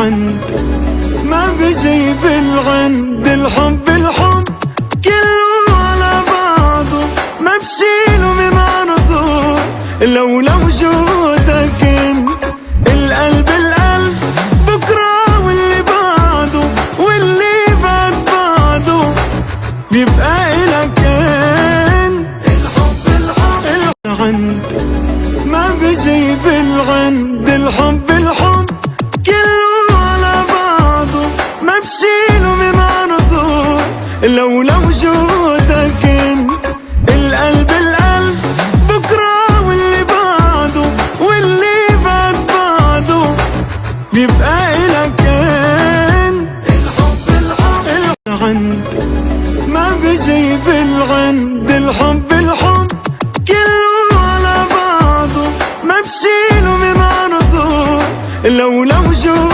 عند ما بيجي بالعند. الحب الحب كله على بعضه ما بشيله من عرضه. لولا وجودك انت القلب القلب بكره واللي بعده واللي بعد بعده بيبقى إلك انت. الحب الحب عند ما بيجي بالعند. الحب الحب كله على بعضه ما بشيله من عرضه. لولا وجودك انت القلب القلب بكره واللي بعده واللي بعد بعده بيبقى إلك انت. الحب الحب عند ما بيجي بالعند. الحب الحب كله على بعضه ما بشيله من عرضه. لولا وجودك